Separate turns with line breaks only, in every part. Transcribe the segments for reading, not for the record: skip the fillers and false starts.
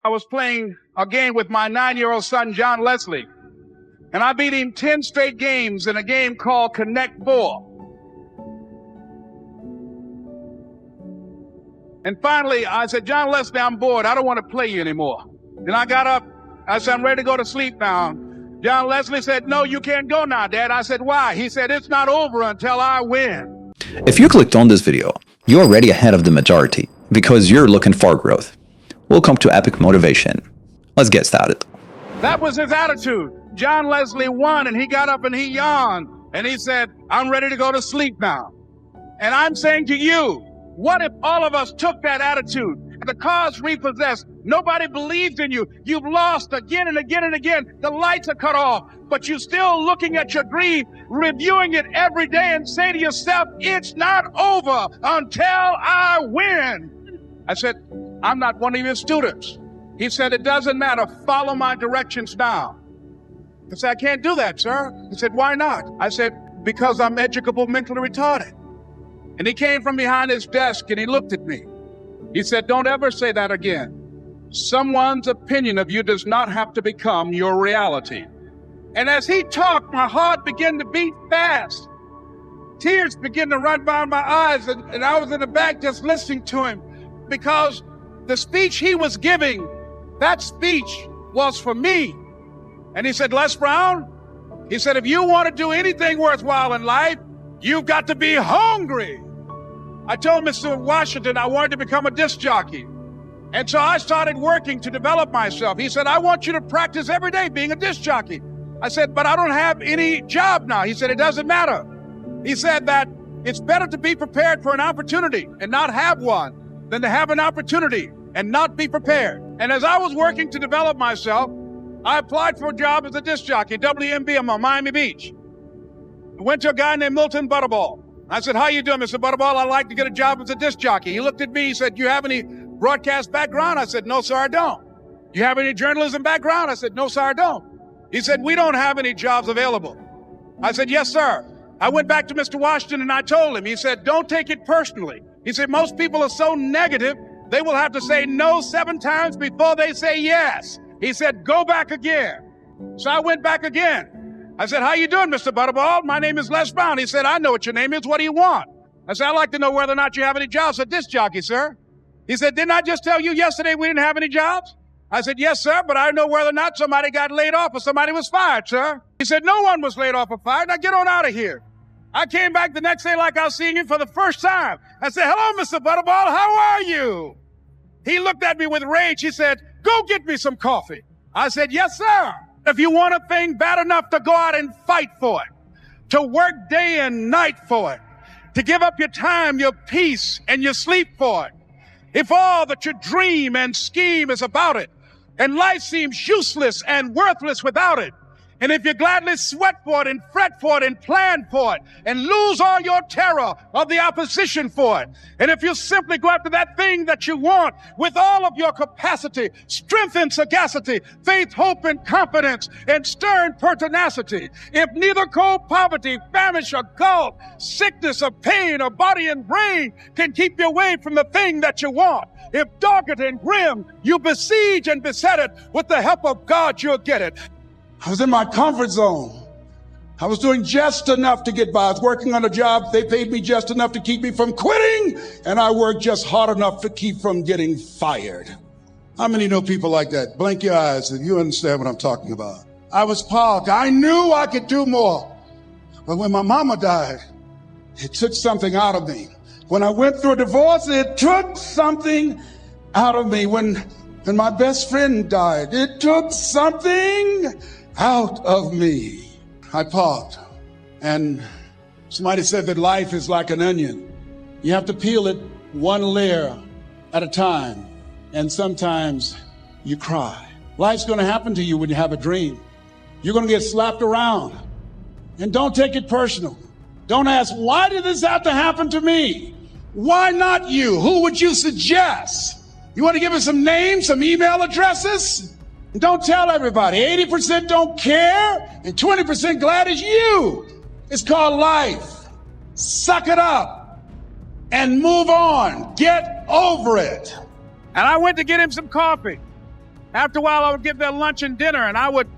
I was playing a game with my 9-year-old son, John Leslie, and I beat him 10 straight games in a game called Connect 4. And finally, I said, John Leslie, I'm bored. I don't want to play you anymore. Then I got up. I said, I'm ready to go to sleep now. John Leslie said, no, you can't go now, Dad. I said, why? He said, it's not over until I win.
If you clicked on this video, you're already ahead of the majority because you're looking for growth. Welcome to Epic Motivation. Let's get started.
That was his attitude. John Leslie won, and he got up and he yawned, and he said, I'm ready to go to sleep now. And I'm saying to you, what if all of us took that attitude? The cause repossessed. Nobody believes in you. You've lost again and again and again. The lights are cut off, but you're still looking at your dream, reviewing it every day and say to yourself, it's not over until I win. I said, I'm not one of your students. He said, it doesn't matter. Follow my directions now. I said, I can't do that, sir. He said, why not? I said, because I'm educable mentally retarded. And he came from behind his desk and he looked at me. He said, don't ever say that again. Someone's opinion of you does not have to become your reality. And as he talked, my heart began to beat fast. Tears began to run down my eyes, and I was in the back just listening to him because the speech he was giving, that speech was for me. And he said, Les Brown, he said, if you want to do anything worthwhile in life, you've got to be hungry. I told Mr. Washington I wanted to become a disc jockey. And so I started working to develop myself. He said, I want you to practice every day being a disc jockey. I said, but I don't have any job now. He said, it doesn't matter. He said that it's better to be prepared for an opportunity and not have one than to have an opportunity and not be prepared. And as I was working to develop myself, I applied for a job as a disc jockey, WMBM on Miami Beach. I went to a guy named Milton Butterball. I said, how you doing, Mr. Butterball? I'd like to get a job as a disc jockey. He looked at me, he said, do you have any broadcast background? I said, no, sir, I don't. Do you have any journalism background? I said, no, sir, I don't. He said, we don't have any jobs available. I said, yes, sir. I went back to Mr. Washington and I told him, he said, don't take it personally. He said, most people are so negative, they will have to say no 7 times before they say yes. He said, go back again. So I went back again. I said, how you doing, Mr. Butterball? My name is Les Brown. He said, I know what your name is. What do you want? I said, I'd like to know whether or not you have any jobs as a disc jockey, sir. He said, didn't I just tell you yesterday we didn't have any jobs? I said, yes, sir, but I know whether or not somebody got laid off or somebody was fired, sir. He said, no one was laid off or fired. Now get on out of here. I came back the next day like I was seeing him for the first time. I said, hello, Mr. Butterball. How are you? He looked at me with rage. He said, go get me some coffee. I said, yes, sir. If you want a thing bad enough to go out and fight for it, to work day and night for it, to give up your time, your peace, and your sleep for it, if all that you dream and scheme is about it, and life seems useless and worthless without it, and if you gladly sweat for it and fret for it and plan for it and lose all your terror of the opposition for it, and if you simply go after that thing that you want with all of your capacity, strength and sagacity, faith, hope and confidence, and stern pertinacity, if neither cold poverty, famish or gulf, sickness or pain or body and brain can keep you away from the thing that you want, if dogged and grim you besiege and beset it, with the help of God you'll get it.
I was in my comfort zone. I was doing just enough to get by. I was working on a job. They paid me just enough to keep me from quitting, and I worked just hard enough to keep from getting fired. How many know people like that? Blink your eyes if you understand what I'm talking about. I was powerful. I knew I could do more. But when my mama died, it took something out of me. When I went through a divorce, it took something out of me. When my best friend died, it took something out of me. I paused, and somebody said that life is like an onion. You have to peel it one layer at a time, and sometimes you cry. Life's going to happen to you when you have a dream. You're going to get slapped around, and don't take it personal. Don't ask, why did this have to happen to me? Why not you? Who would you suggest? You want to give us some names, some email addresses? And don't tell everybody. 80% don't care, and 20% glad it's you. It's called life. Suck it up and move on. Get over it.
And I went to get him some coffee. After a while, I would get their lunch and dinner, and I would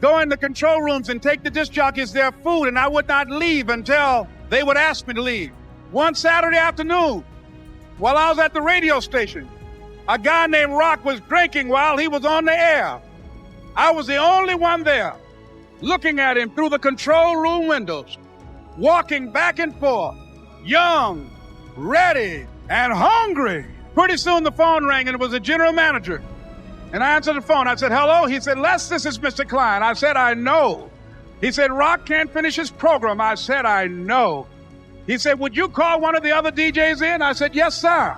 go in the control rooms and take the disc jockeys their food, and I would not leave until they would ask me to leave. One Saturday afternoon, while I was at the radio station, a guy named Rock was drinking while he was on the air. I was the only one there, looking at him through the control room windows, walking back and forth, young, ready, and hungry. Pretty soon the phone rang, and it was the general manager. And I answered the phone. I said, hello? He said, Les, this is Mr. Klein. I said, I know. He said, Rock can't finish his program. I said, I know. He said, would you call one of the other DJs in? I said, yes, sir.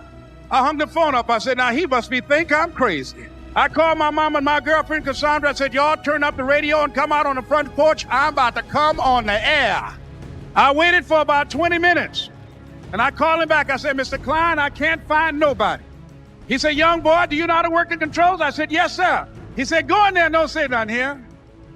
I hung the phone up. I said, now he must think I'm crazy. I called my mom and my girlfriend, Cassandra. I said, y'all turn up the radio and come out on the front porch. I'm about to come on the air. I waited for about 20 minutes. And I called him back. I said, Mr. Klein, I can't find nobody. He said, young boy, do you know how to work the controls? I said, yes, sir. He said, go in there and don't say nothing here.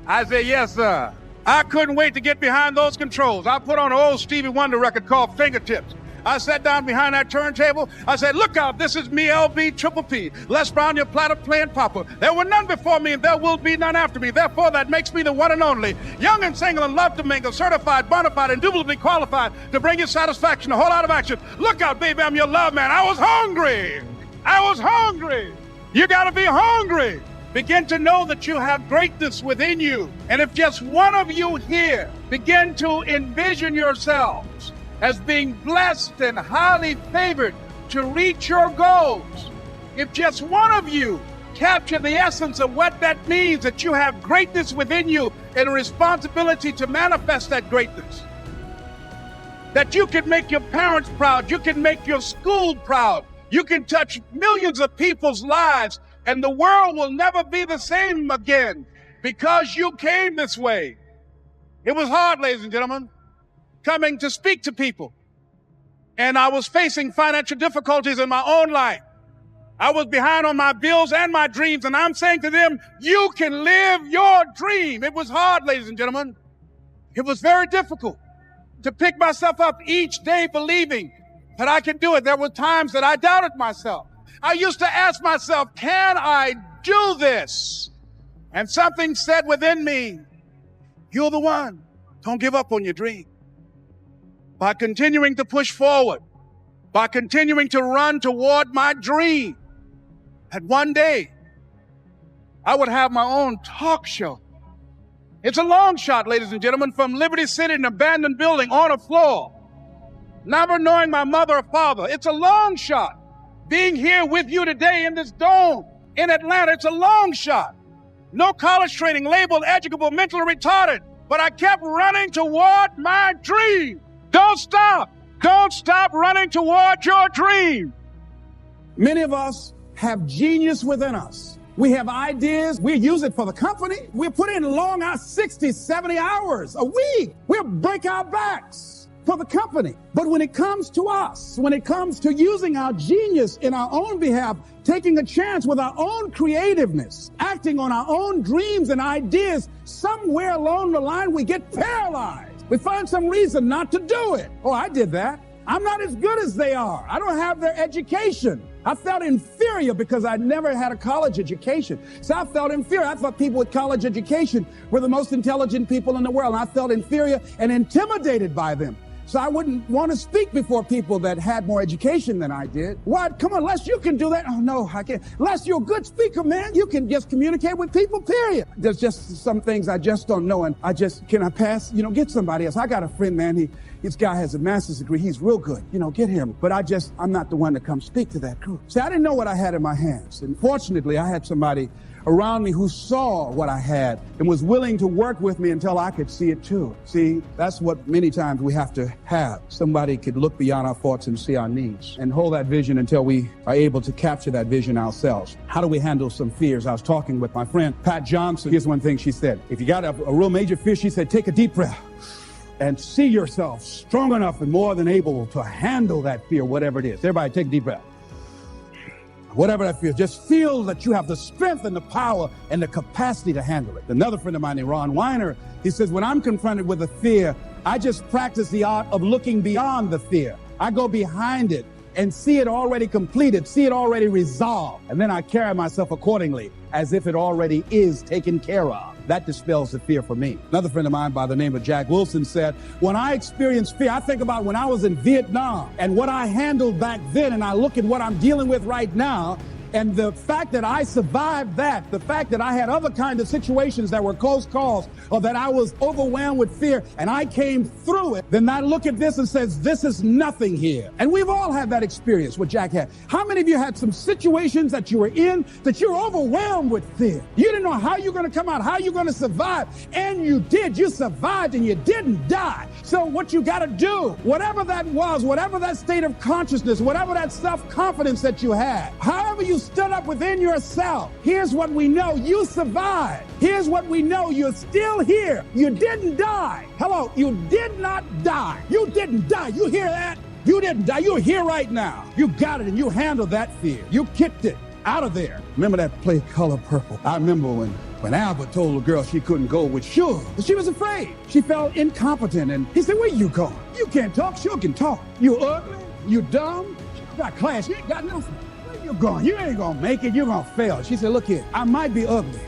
I said, yes, sir. I couldn't wait to get behind those controls. I put on an old Stevie Wonder record called Fingertips. I sat down behind that turntable. I said, look out, this is me, LB Triple P. Les Brown, your platter playing papa. There were none before me, and there will be none after me. Therefore, that makes me the one and only. Young and single and love to mingle, certified, bona fide, indubitably qualified to bring you satisfaction, a whole lot of action. Look out, baby, I'm your love man. I was hungry. I was hungry. You got to be hungry. Begin to know that you have greatness within you. And if just one of you here begin to envision yourselves as being blessed and highly favored to reach your goals, if just one of you capture the essence of what that means, that you have greatness within you and a responsibility to manifest that greatness, that you can make your parents proud, you can make your school proud, you can touch millions of people's lives, and the world will never be the same again because you came this way. It was hard, ladies and gentlemen, coming to speak to people. And I was facing financial difficulties in my own life. I was behind on my bills and my dreams, and I'm saying to them, you can live your dream. It was hard, ladies and gentlemen. It was very difficult to pick myself up each day believing that I could do it. There were times that I doubted myself. I used to ask myself, can I do this? And something said within me, you're the one. Don't give up on your dream. By continuing to push forward, by continuing to run toward my dream, that one day I would have my own talk show. It's a long shot, ladies and gentlemen, from Liberty City, an abandoned building on a floor, never knowing my mother or father. It's a long shot. Being here with you today in this dome in Atlanta, it's a long shot. No college training, labeled educable, mentally retarded, but I kept running toward my dream. Don't stop. Don't stop running toward your dream.
Many of us have genius within us. We have ideas. We use it for the company. We put in long hours, 60, 70 hours a week. We'll break our backs for the company. But when it comes to us, when it comes to using our genius in our own behalf, taking a chance with our own creativeness, acting on our own dreams and ideas, somewhere along the line we get paralyzed. We find some reason not to do it. Oh, I did that. I'm not as good as they are. I don't have their education. I felt inferior because I never had a college education. So I felt inferior. I thought people with college education were the most intelligent people in the world. And I felt inferior and intimidated by them. So I wouldn't want to speak before people that had more education than I did. What? Come on, Les, you can do that. Oh, no, I can't. Les, you're a good speaker, man. You can just communicate with people, period. There's just some things I just don't know. And can I pass? Get somebody else. I got a friend, man. This guy has a master's degree. He's real good. Get him. But I'm not the one to come speak to that group. See, I didn't know what I had in my hands. And fortunately, I had somebody around me who saw what I had and was willing to work with me until I could see it too. See, that's what many times we have to have. Somebody could look beyond our faults and see our needs and hold that vision until we are able to capture that vision ourselves. How do we handle some fears? I was talking with my friend, Pat Johnson. Here's one thing she said. If you got a real major fear, she said, take a deep breath and see yourself strong enough and more than able to handle that fear, whatever it is. Everybody take a deep breath. Whatever that feels, just feel that you have the strength and the power and the capacity to handle it. Another friend of mine named Ron Weiner, he says, when I'm confronted with a fear, I just practice the art of looking beyond the fear. I go behind it and see it already completed, see it already resolved. And then I carry myself accordingly as if it already is taken care of. That dispels the fear for me. Another friend of mine by the name of Jack Wilson said, when I experience fear, I think about when I was in Vietnam and what I handled back then, and I look at what I'm dealing with right now. And the fact that I survived that, the fact that I had other kinds of situations that were close calls, or that I was overwhelmed with fear and I came through it, then I look at this and says, this is nothing here. And we've all had that experience, what Jack had. How many of you had some situations that you were in that you were overwhelmed with fear? You didn't know how you're going to come out, how you're going to survive. And you did. You survived and you didn't die. So what you got to do, whatever that was, whatever that state of consciousness, whatever that self-confidence that you had, however you stood up within yourself, here's what we know: you survived. Here's what we know: you're still here. You didn't die. Hello, you did not die. You didn't die. You hear that? You didn't die. You're here right now. You got it and you handled that fear. You kicked it out of there. Remember that play Color Purple? I remember when Albert told the girl she couldn't go with Suge, but she was afraid. She felt incompetent, and he said, where you going? You can't talk. Suge can talk. You ugly. You dumb. You got class. You ain't got nothing. Where you going? You ain't gonna make it. You're gonna fail. She said, look here, I might be ugly.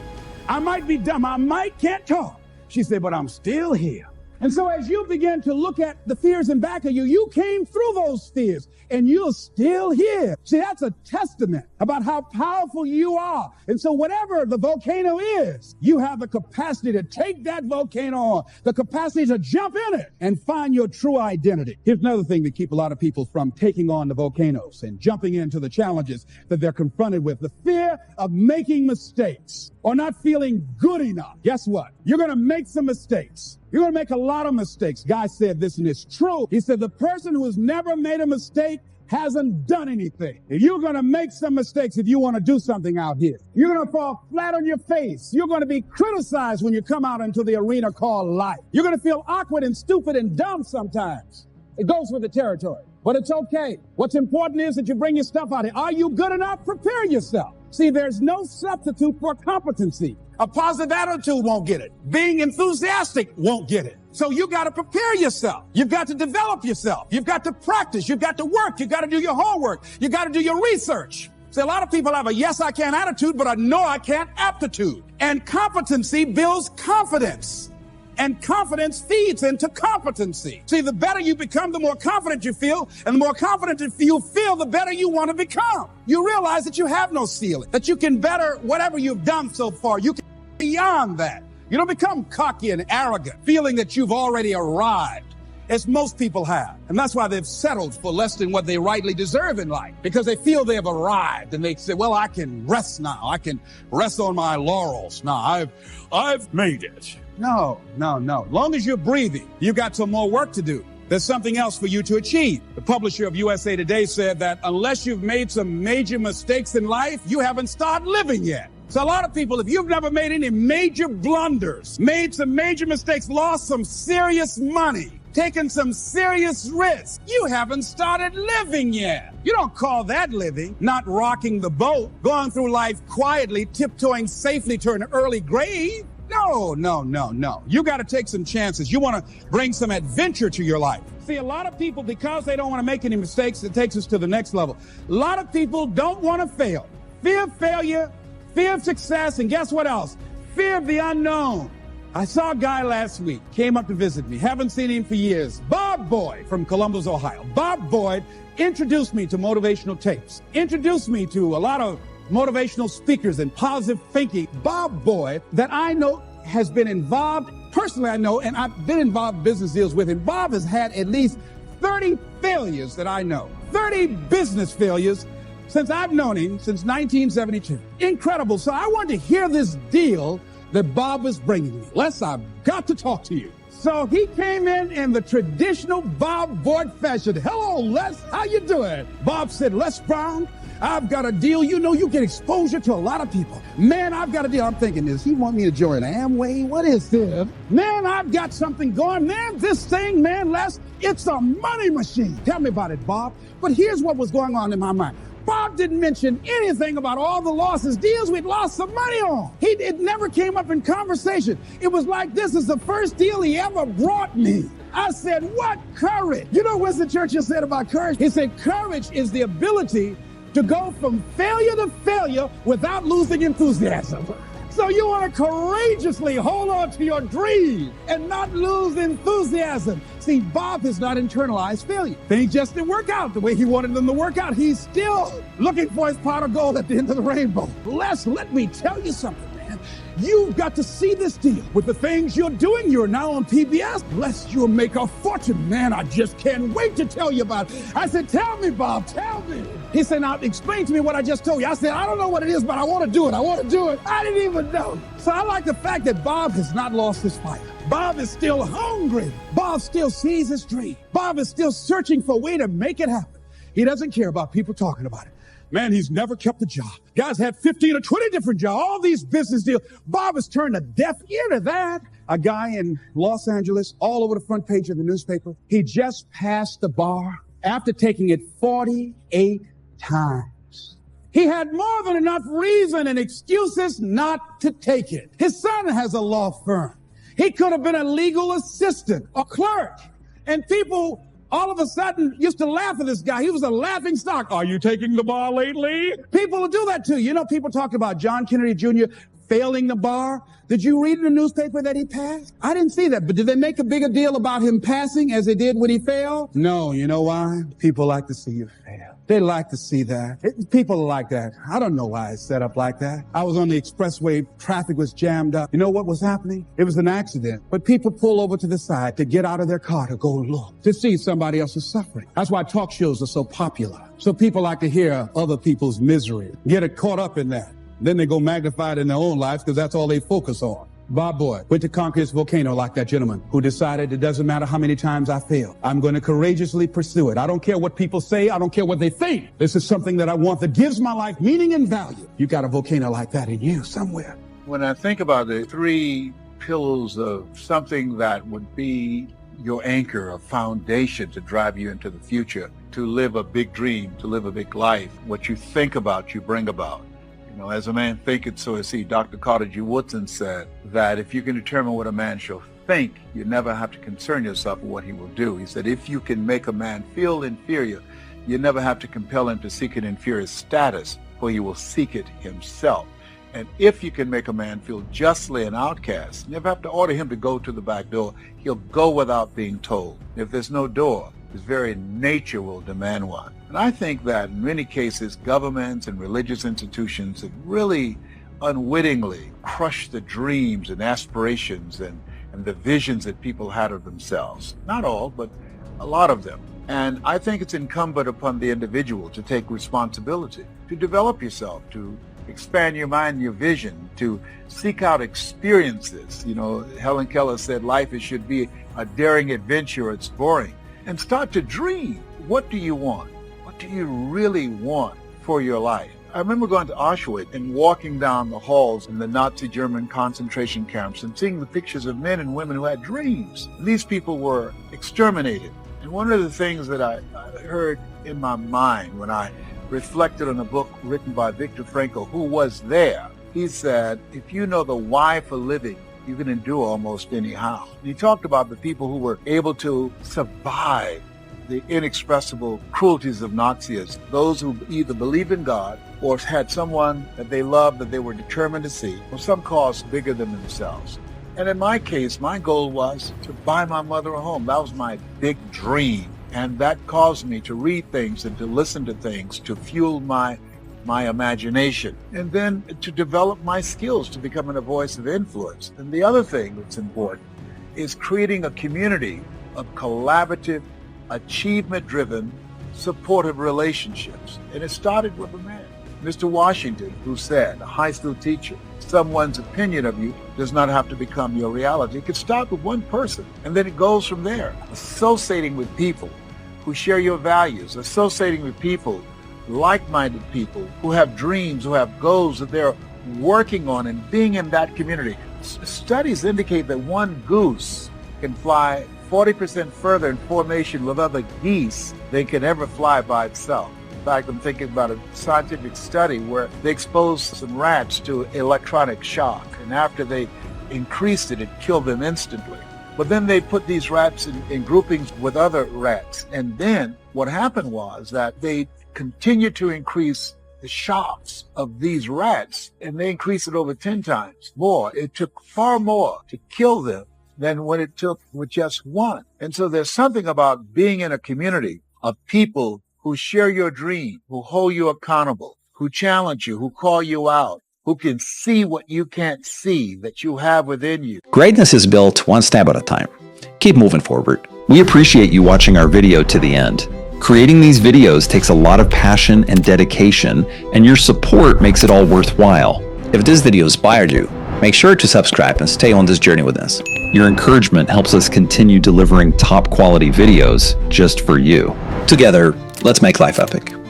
I might be dumb. I might can't talk. She said, but I'm still here. And so as you begin to look at the fears in back of you, you came through those fears and you're still here. See, that's a testament about how powerful you are. And so whatever the volcano is, you have the capacity to take that volcano on, the capacity to jump in it and find your true identity. Here's another thing that keeps a lot of people from taking on the volcanoes and jumping into the challenges that they're confronted with: the fear of making mistakes or not feeling good enough. Guess what? You're going to make some mistakes. You're going to make a lot of mistakes. Guy said this, and it's true. He said, the person who has never made a mistake hasn't done anything. If you're going to make some mistakes, if you want to do something out here, you're going to fall flat on your face. You're going to be criticized when you come out into the arena called life. You're going to feel awkward and stupid and dumb sometimes. It goes with the territory, but it's okay. What's important is that you bring your stuff out here. Are you good enough? Prepare yourself. See, there's no substitute for competency. A positive attitude won't get it. Being enthusiastic won't get it. So you got to prepare yourself. You've got to develop yourself. You've got to practice. You've got to work. You've got to do your homework. You got to do your research. See, a lot of people have a yes, I can attitude, but a no, I can't aptitude. And competency builds confidence. And confidence feeds into competency. See, the better you become, the more confident you feel. And the more confident you feel, the better you want to become. You realize that you have no ceiling, that you can better whatever you've done so far. You can beyond that. You don't become cocky and arrogant, feeling that you've already arrived, as most people have. And that's why they've settled for less than what they rightly deserve in life, because they feel they have arrived and they say, well, I can rest now. I can rest on my laurels now. I've made it. No. Long as you're breathing, you've got some more work to do. There's something else for you to achieve. The publisher of USA Today said that unless you've made some major mistakes in life, you haven't started living yet. So a lot of people, if you've never made any major blunders, made some major mistakes, lost some serious money, taken some serious risks, you haven't started living yet. You don't call that living. Not rocking the boat, going through life quietly, tiptoeing safely to an early grave. No. You got to take some chances. You want to bring some adventure to your life. See, a lot of people, because they don't want to make any mistakes, it takes us to the next level. A lot of people don't want to fail. Fear of failure, fear of success, and guess what else? Fear of the unknown. I saw a guy last week, came up to visit me, haven't seen him for years. Bob Boyd from Columbus, Ohio. Bob Boyd introduced me to motivational tapes, introduced me to a lot of motivational speakers and positive thinking. Bob Boyd, that I know has been involved, personally I know, and I've been involved in business deals with him. Bob has had at least 30 failures that I know, 30 business failures since I've known him, since 1972. Incredible. So I wanted to hear this deal that Bob was bringing me. Les, I've got to talk to you. So he came in the traditional Bob Boyd fashion. Hello, Les, how you doing? Bob said, Les Brown, I've got a deal. You know, you get exposure to a lot of people. Man, I've got a deal. I'm thinking, does he want me to join Amway? What is this? Man, I've got something going. Man, this thing, man, Les, it's a money machine. Tell me about it, Bob. But here's what was going on in my mind. Bob didn't mention anything about all the losses, deals we'd lost some money on. It never came up in conversation. It was like, this is the first deal he ever brought me. I said, what courage? You know what Winston Churchill said about courage? He said, courage is the ability to go from failure to failure without losing enthusiasm. So you want to courageously hold on to your dream and not lose enthusiasm. See, Bob has not internalized failure. Things just didn't work out the way he wanted them to work out. He's still looking for his pot of gold at the end of the rainbow. Les, let me tell you something, man. You've got to see this deal. With the things you're doing, you're now on PBS. Bless, you'll make a fortune. Man, I just can't wait to tell you about it. I said, tell me, Bob, tell me. He said, now explain to me what I just told you. I said, I don't know what it is, but I want to do it. I want to do it. I didn't even know. So I like the fact that Bob has not lost his fight. Bob is still hungry. Bob still sees his dream. Bob is still searching for a way to make it happen. He doesn't care about people talking about it. Man, he's never kept a job. Guys had 15 or 20 different jobs, all these business deals. Bob has turned a deaf ear to that. A guy in Los Angeles, all over the front page of the newspaper, he just passed the bar after taking it 48 times. He had more than enough reason and excuses not to take it. His son has a law firm. He could have been a legal assistant, a clerk. And people all of a sudden used to laugh at this guy. He was a laughing stock. Are you taking the bar lately? People will do that too. You know, people talk about John Kennedy Jr. failing the bar. Did you read in the newspaper that he passed? I didn't see that, but did they make a bigger deal about him passing as they did when he failed? No, you know why? People like to see you fail. They like to see that. People are like that. I don't know why it's set up like that. I was on the expressway, traffic was jammed up. You know what was happening? It was an accident. But people pull over to the side to get out of their car to go look, to see somebody else's suffering. That's why talk shows are so popular. So people like to hear other people's misery, get it caught up in that. Then they go magnify it in their own lives because that's all they focus on. Bob Boyd went to conquer his volcano like that gentleman who decided it doesn't matter how many times I fail. I'm going to courageously pursue it. I don't care what people say. I don't care what they think. This is something that I want that gives my life meaning and value. You got a volcano like that in you somewhere.
When I think about the three pillars of something that would be your anchor, a foundation to drive you into the future, to live a big dream, to live a big life, what you think about, you bring about. You know, as a man thinketh, so is he. Dr. Carter G. Woodson said that if you can determine what a man shall think, you never have to concern yourself with what he will do. He said, if you can make a man feel inferior, you never have to compel him to seek an inferior status, for he will seek it himself. And if you can make a man feel justly an outcast, you never have to order him to go to the back door. He'll go without being told. If there's no door, his very nature will demand one. And I think that in many cases, governments and religious institutions have really unwittingly crushed the dreams and aspirations and the visions that people had of themselves. Not all, but a lot of them. And I think it's incumbent upon the individual to take responsibility, to develop yourself, to expand your mind, your vision, to seek out experiences. You know, Helen Keller said life should be a daring adventure, it's boring. And start to dream. What do you want? What do you really want for your life? I remember going to Auschwitz and walking down the halls in the Nazi German concentration camps and seeing the pictures of men and women who had dreams. These people were exterminated. And one of the things that I heard in my mind when I reflected on a book written by Viktor Frankl, who was there, he said, if you know the why for living, you can endure almost anyhow. And he talked about the people who were able to survive the inexpressible cruelties of Nazism, those who either believed in God or had someone that they loved that they were determined to see, or some cause bigger than themselves. And in my case, my goal was to buy my mother a home. That was my big dream. And that caused me to read things and to listen to things, to fuel my imagination, and then to develop my skills to becoming a voice of influence. And the other thing that's important is creating a community of collaborative, achievement-driven, supportive relationships. And it started with a man, Mr. Washington, who said, a high school teacher, someone's opinion of you does not have to become your reality. It could start with one person, and then it goes from there. Associating with people who share your values, associating with people, like-minded people who have dreams, who have goals that they're working on, and being in that community. Studies indicate that one goose can fly 40% further in formation with other geese than can ever fly by itself. fact, I'm thinking about a scientific study where they exposed some rats to electronic shock, and after they increased it, it killed them instantly. But then they put these rats in groupings with other rats, and then what happened was that they continued to increase the shocks of these rats, and they increased it over 10 times more. It took far more to kill them than what it took with just one. And so there's something about being in a community of people who share your dream, who hold you accountable, who challenge you, who call you out, who can see what you can't see that you have within you.
Greatness is built one step at a time. Keep moving forward. We appreciate you watching our video to the end. Creating these videos takes a lot of passion and dedication, and your support makes it all worthwhile. If this video inspired you, make sure to subscribe and stay on this journey with us. Your encouragement helps us continue delivering top quality videos just for you. Together, let's make life epic.